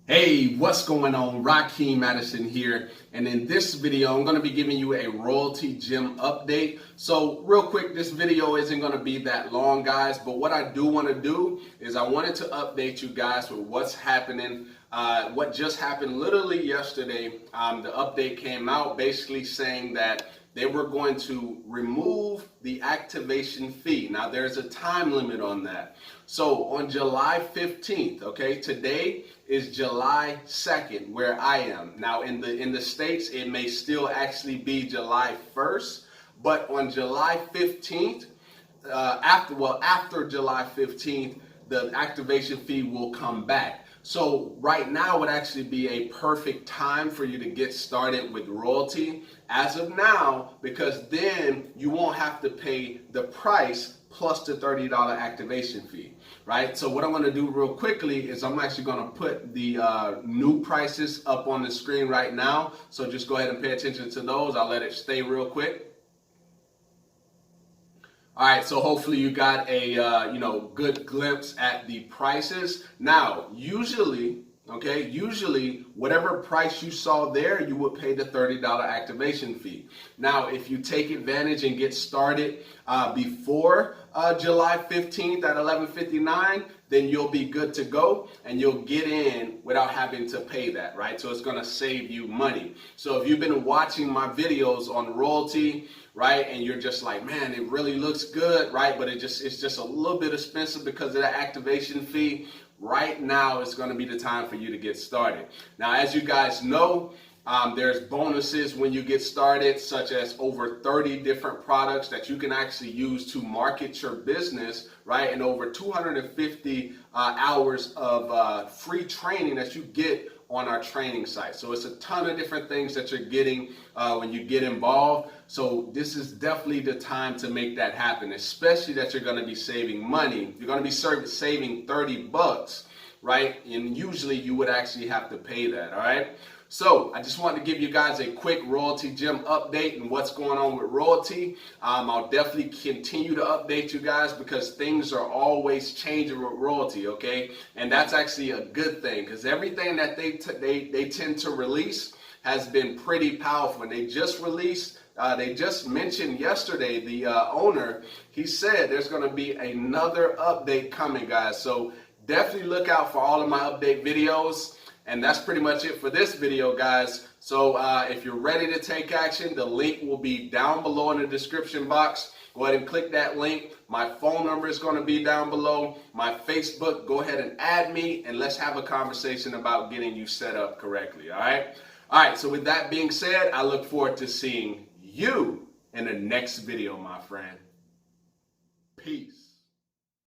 Hey, what's going on? Rakeem Madison here, and in this video I'm going to be giving you a Royaltie gym update. So real quick, this video isn't going to be that long, guys, but what I do want to do is I wanted to update you guys with what's happening. What just happened literally yesterday. The update came out basically saying that they were going to remove the activation fee. Now there's a time limit on that. So on July 15th, okay, today is July 2nd where I am. Now in the States, it may still actually be July 1st, but on July 15th, after July 15th, the activation fee will come back. So right now would actually be a perfect time for you to get started with Royaltie as of now, because then you won't have to pay the price plus the $30 activation fee, right? So what I'm going to do real quickly is I'm actually going to put the new prices up on the screen right now. So just go ahead and pay attention to those. I'll let it stay real quick. All right, so hopefully you got a good glimpse at the prices. Now, usually whatever price you saw there, you would pay the $30 activation fee. Now, if you take advantage and get started before July 15th at 11:59, then you'll be good to go and you'll get in without having to pay that, right? So it's gonna save you money. So if you've been watching my videos on Royaltie, right, and you're just like, man, it really looks good, right, but it's just a little bit expensive because of that activation fee, right now is going to be the time for you to get started. Now, as you guys know, there's bonuses when you get started, such as over 30 different products that you can actually use to market your business, right? And over 250 hours of free training that you get on our training site. So it's a ton of different things that you're getting when you get involved. So this is definitely the time to make that happen, especially that you're going to be saving money. You're going to be saving 30 bucks, right? And usually you would actually have to pay that, all right? So I just wanted to give you guys a quick Royaltie gym update and what's going on with Royaltie. I'll definitely continue to update you guys because things are always changing with Royaltie, okay? And that's actually a good thing because everything that they tend to release has been pretty powerful. And they just released, they just mentioned yesterday, the owner, he said there's going to be another update coming, guys. So definitely look out for all of my update videos. And that's pretty much it for this video, guys. So if you're ready to take action, the link will be down below in the description box. Go ahead and click that link. My phone number is going to be down below. My Facebook, go ahead and add me and let's have a conversation about getting you set up correctly, all right? All right, so with that being said, I look forward to seeing you in the next video, my friend. Peace.